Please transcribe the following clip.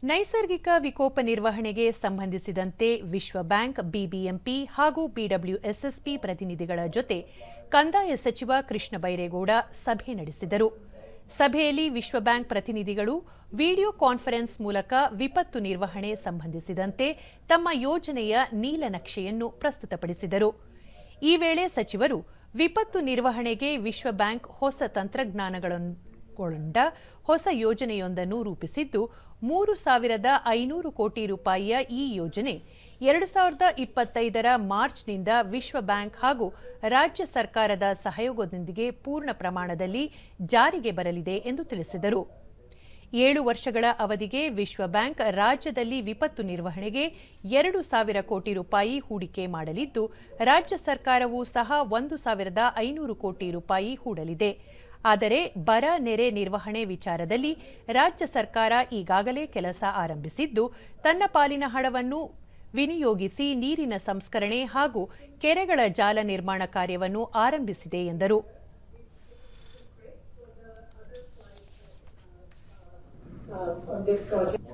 ನೈಸರ್ಗಿಕ ವಿಕೋಪ ನಿರ್ವಹಣೆಗೆ ಸಂಬಂಧಿಸಿದಂತೆ ವಿಶ್ವ ಬ್ಯಾಂಕ್, ಬಿಬಿಎಂಪಿ ಹಾಗೂ ಬಿಡಬ್ಲ್ಯೂಎಸ್ಎಸ್ಪಿ ಪ್ರತಿನಿಧಿಗಳ ಜೊತೆ ಕಂದಾಯ ಸಚಿವ ಕೃಷ್ಣ ಬೈರೇಗೌಡ ಸಭೆ ನಡೆಸಿದರು. ಸಭೆಯಲ್ಲಿ ವಿಶ್ವ ಬ್ಯಾಂಕ್ ಪ್ರತಿನಿಧಿಗಳು ವಿಡಿಯೋ ಕಾನ್ಫರೆನ್ಸ್ ಮೂಲಕ ವಿಪತ್ತು ನಿರ್ವಹಣೆ ಸಂಬಂಧಿಸಿದಂತೆ ತಮ್ಮ ಯೋಜನೆಯ ನೀಲನಕ್ಷೆಯನ್ನು ಪ್ರಸ್ತುತಪಡಿಸಿದರು. ಈ ವೇಳೆ ಸಚಿವರು ವಿಪತ್ತು ನಿರ್ವಹಣೆಗೆ ವಿಶ್ವ ಬ್ಯಾಂಕ್ ಹೊಸ ತಂತ್ರಜ್ಞಾನಗಳನ್ನೊಳಗೊಂಡ ಹೊಸ ಯೋಜನೆಯೊಂದನ್ನು ರೂಪಿಸಿದ್ದು, 3,500 ಕೋಟಿ ರೂಪಾಯಿಯ ಈ ಯೋಜನೆ 2025ರ ಮಾರ್ಚ್ನಿಂದ ವಿಶ್ವ ಬ್ಯಾಂಕ್ ಹಾಗೂ ರಾಜ್ಯ ಸರ್ಕಾರದ ಸಹಯೋಗದೊಂದಿಗೆ ಪೂರ್ಣ ಪ್ರಮಾಣದಲ್ಲಿ ಜಾರಿಗೆ ಬರಲಿದೆ ಎಂದು ತಿಳಿಸಿದರು. 7 ವರ್ಷಗಳ ಅವಧಿಗೆ ವಿಶ್ವ ಬ್ಯಾಂಕ್ ರಾಜ್ಯದಲ್ಲಿ ವಿಪತ್ತು ನಿರ್ವಹಣೆಗೆ 2,000 ಕೋಟಿ ರೂಪಾಯಿ ಹೂಡಿಕೆ ಮಾಡಲಿದ್ದು, ರಾಜ್ಯ ಸರ್ಕಾರವೂ ಸಹ 1,500 ಕೋಟಿ ರೂಪಾಯಿ ಹೂಡಲಿದೆ. ಆದರೆ ಬರ ನೆರೆ ನಿರ್ವಹಣೆ ವಿಚಾರದಲ್ಲಿ ರಾಜ್ಯ ಸರ್ಕಾರ ಈಗಾಗಲೇ ಕೆಲಸ ಆರಂಭಿಸಿದ್ದು, ತನ್ನ ಪಾಲಿನ ಹಣವನ್ನು ವಿನಿಯೋಗಿಸಿ ನೀರಿನ ಸಂಸ್ಕರಣೆ ಹಾಗೂ ಕೆರೆಗಳ ಜಾಲ ನಿರ್ಮಾಣ ಕಾರ್ಯವನ್ನು ಆರಂಭಿಸಿದೆ ಎಂದರು. On this project.